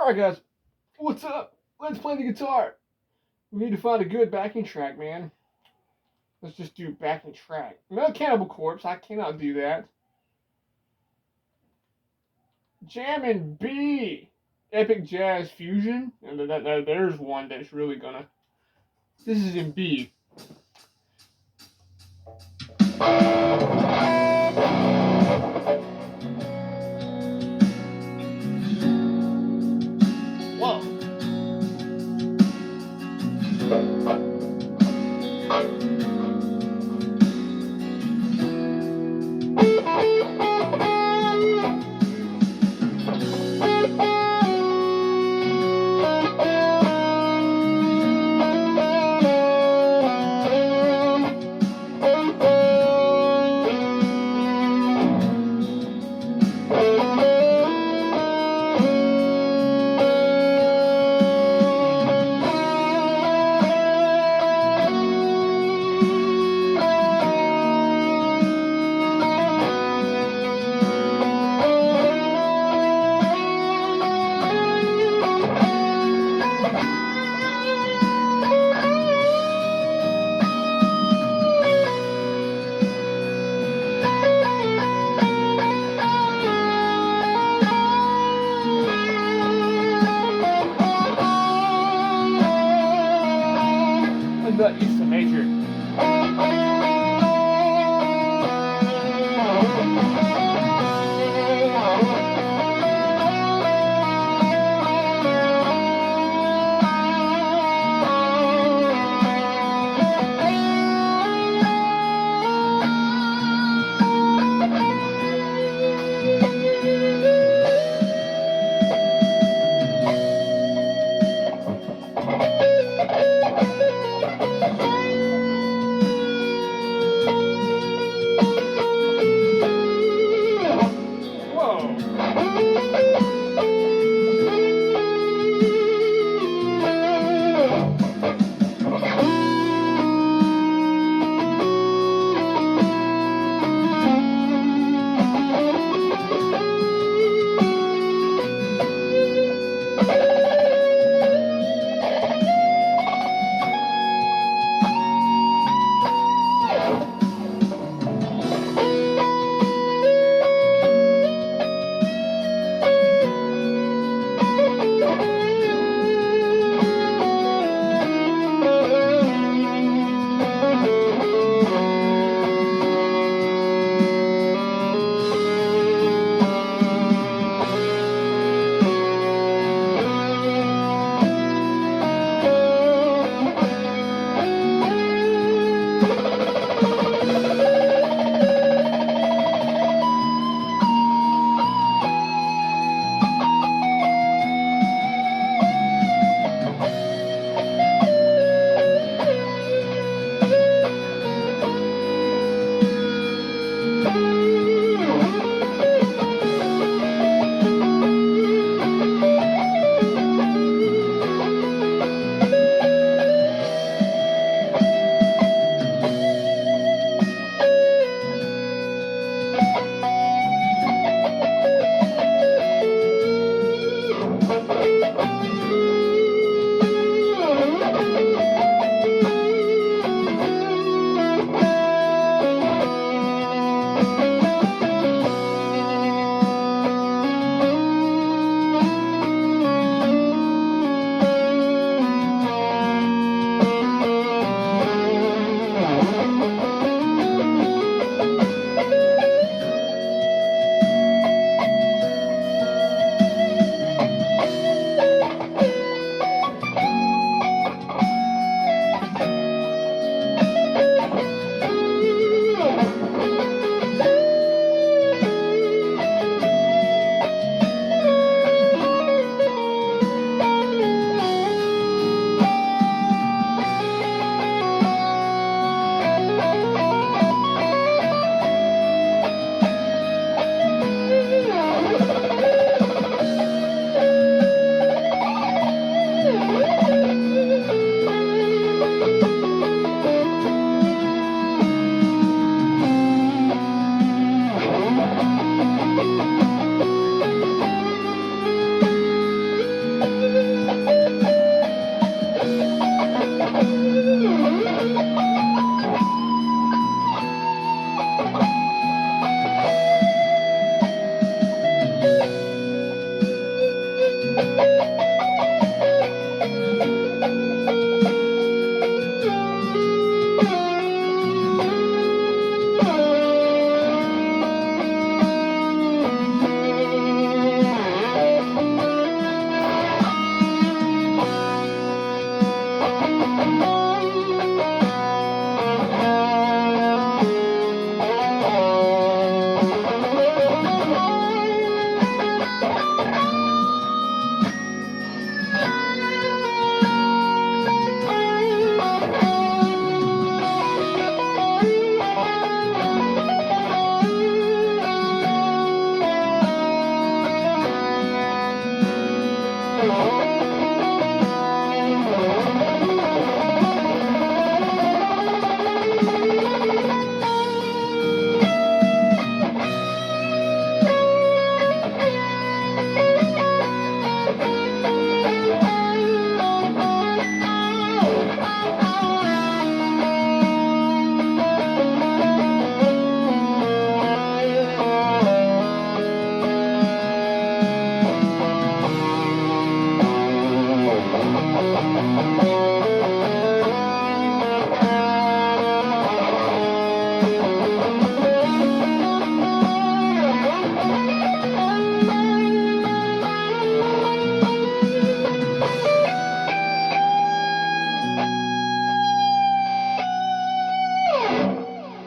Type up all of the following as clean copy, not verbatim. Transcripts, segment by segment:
Alright, guys, what's up? Let's play the guitar. We need to find a good backing track, man. Let's just do backing track. No Cannibal Corpse, I cannot do that. Jam in B. Epic Jazz Fusion. And there's one that's really gonna. This is in B. Whoa. The East major.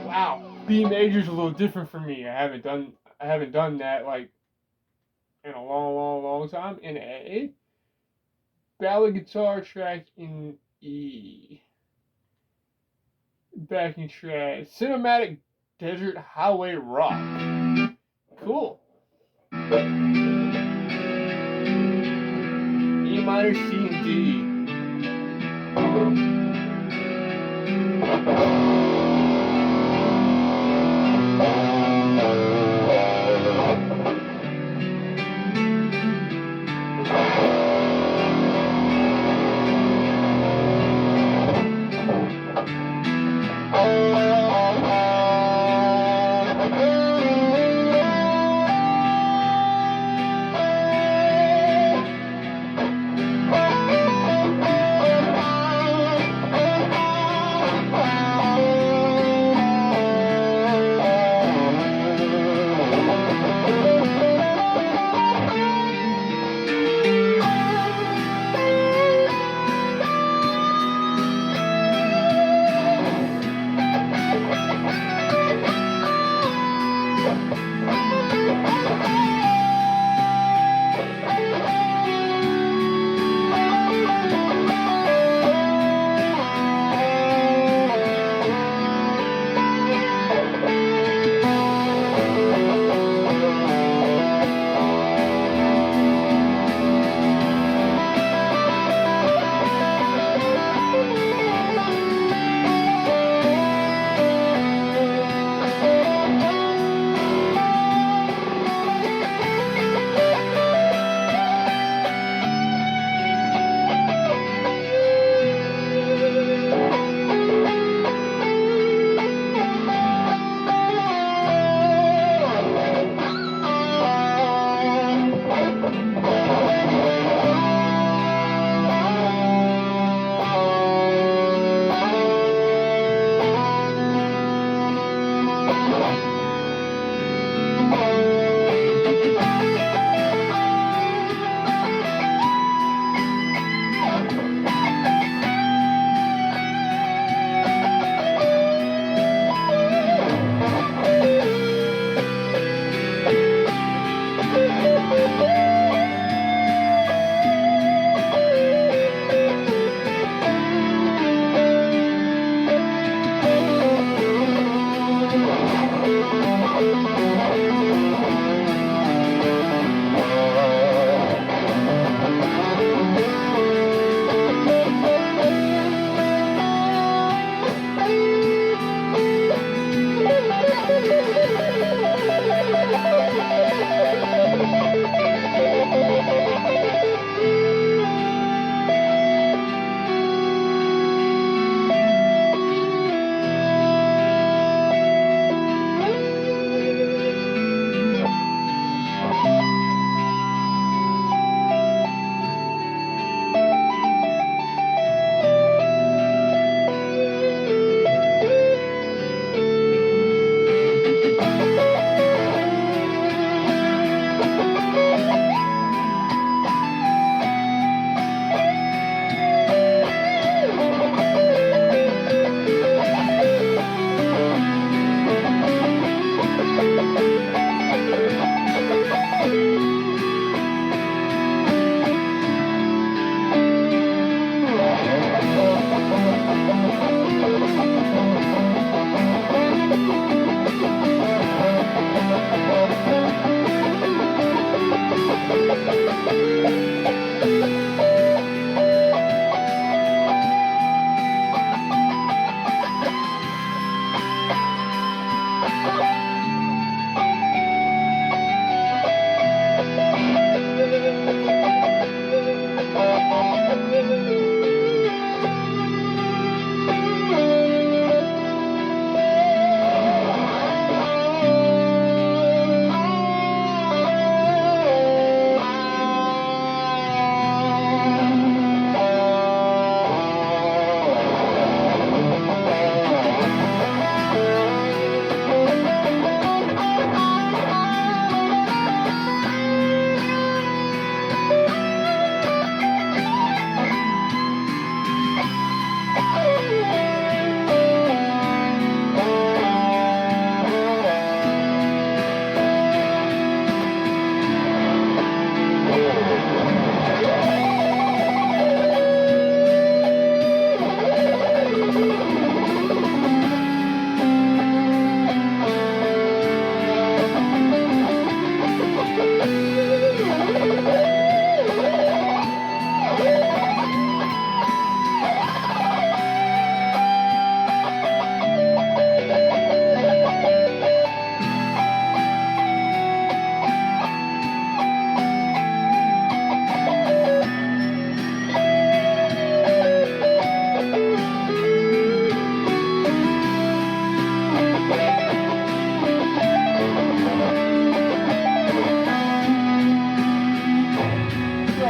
Wow, B major's a little different for me. I haven't done that like in a long time. In A, ballad guitar track in E, backing track, cinematic desert highway rock. Cool. E minor, C, and D.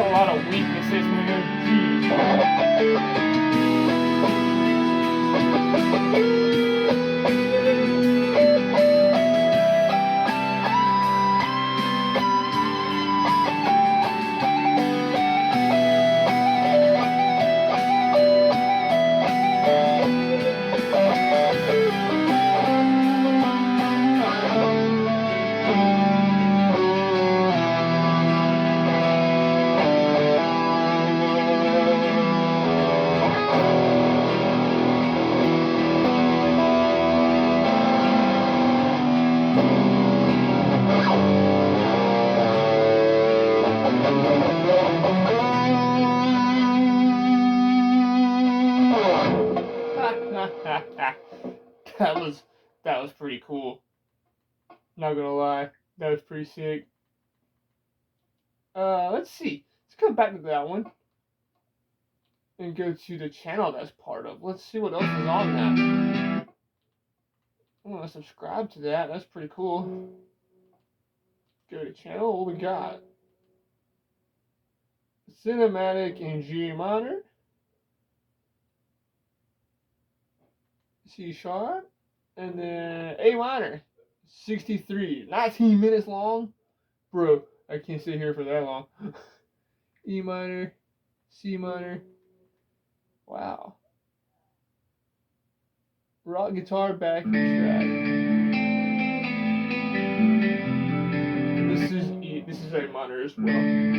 a lot of weaknesses, man. that was that was pretty cool. Not gonna lie, that was pretty sick. Let's see. Let's go back to that one and go to the channel that's part of. Let's see what else is on that. I'm gonna subscribe to that. That's pretty cool. Go to channel. What we got? Cinematic in G minor, C sharp, and then A minor. 63, 19 minutes long. Bro, I can't sit here for that long. E minor, C minor. Wow. Rock guitar backing track. This is E. This is A minor as well.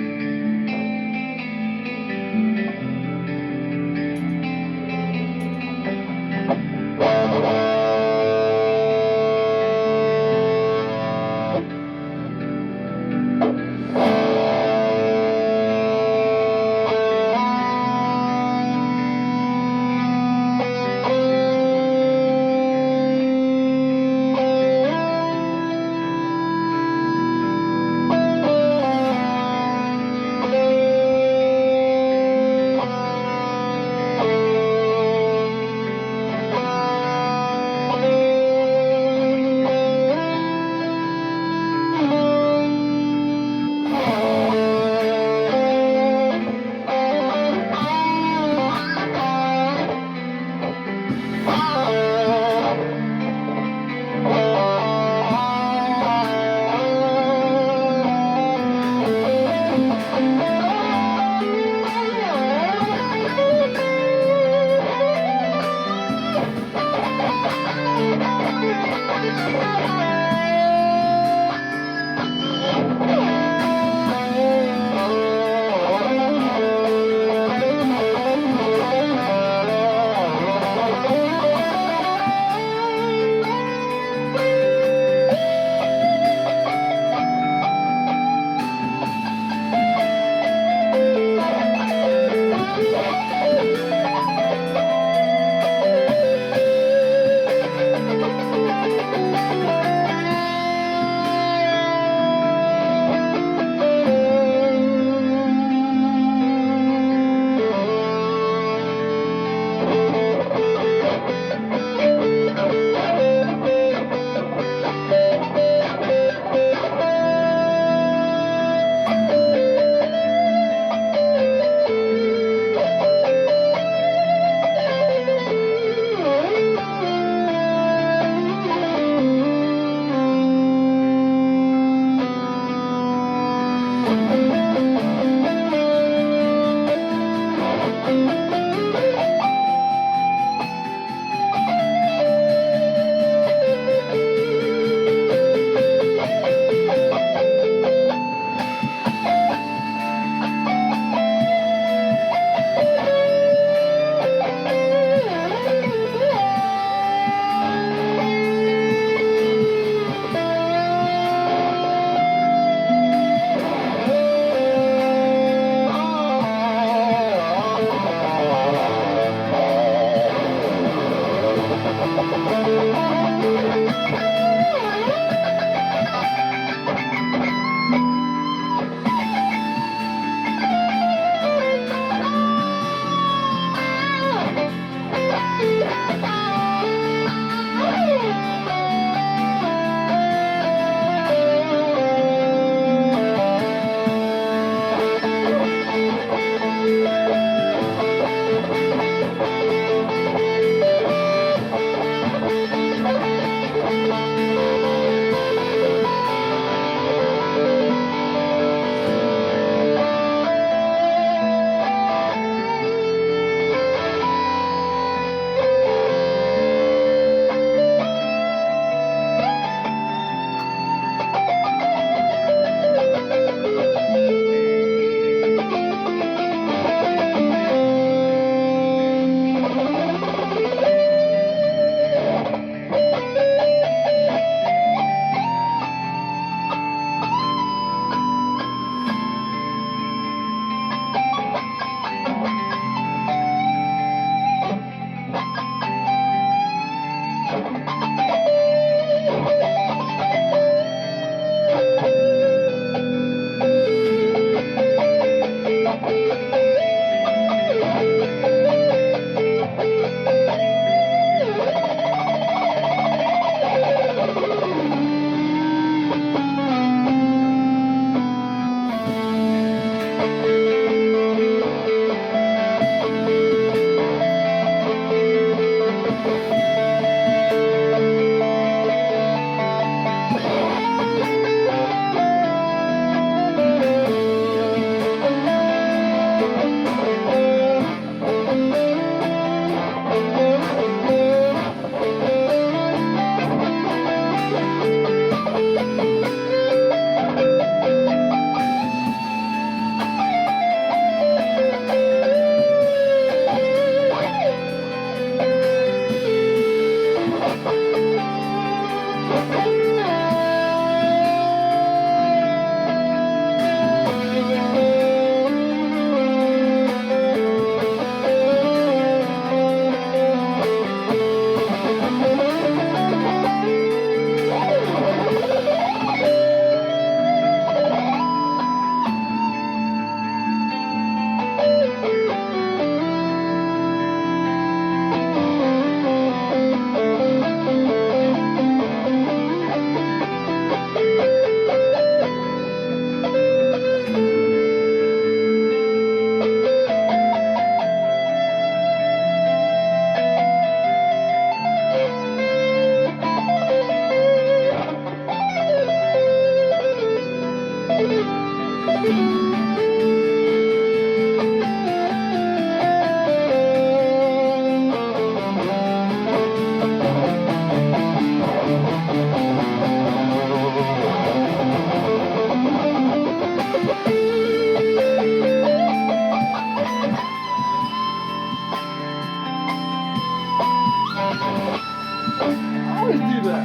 I always do that.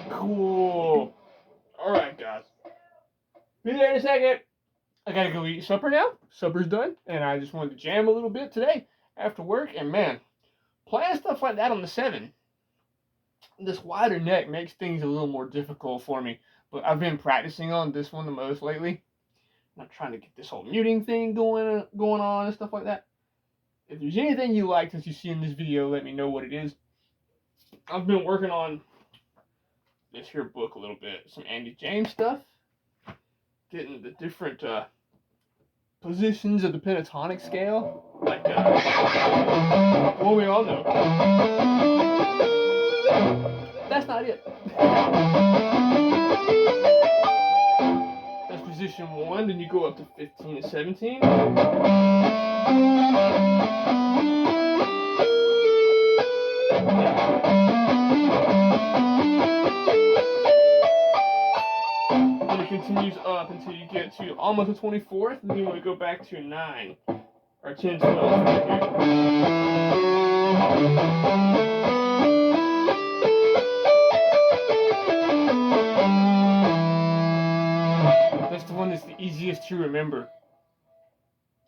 Cool. Alright, guys. Be there in a second. I gotta go eat supper now. Supper's done. And I just wanted to jam a little bit today after work. And man, playing stuff like that on the 7, this wider neck makes things a little more difficult for me. But I've been practicing on this one the most lately. I'm trying to get this whole muting thing going on and stuff like that. If there's anything you like that you see in this video, let me know what it is. I've been working on this here book a little bit. Some Andy James stuff. Getting the different positions of the pentatonic scale. Like, well, we all know. That's not it. That's position 1, then you go up to 15 and 17. And it continues up until you get to almost the 24th, and then you want to go back to 9 or 10, 12 right here. That's the one that's the easiest to remember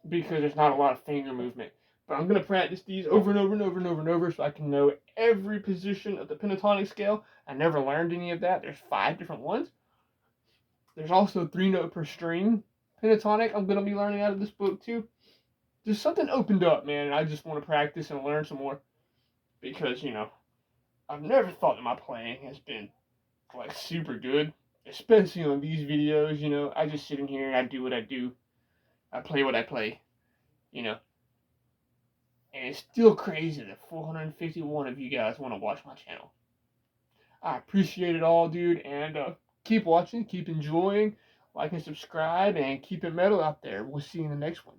because there's not a lot of finger movement. But I'm going to practice these over and over and over and over and over so I can know every position of the pentatonic scale. I never learned any of that. There's 5 different ones. There's also 3 note per string pentatonic I'm going to be learning out of this book too. There's something opened up, man, and I just want to practice and learn some more. Because, you know, I've never thought that my playing has been like super good, especially on these videos. You know, I just sit in here and I do what I do. I play what I play. You know, and it's still crazy that 451 of you guys want to watch my channel. I appreciate it all, dude, and keep watching, keep enjoying, like and subscribe, and keep it metal out there. We'll see you in the next one.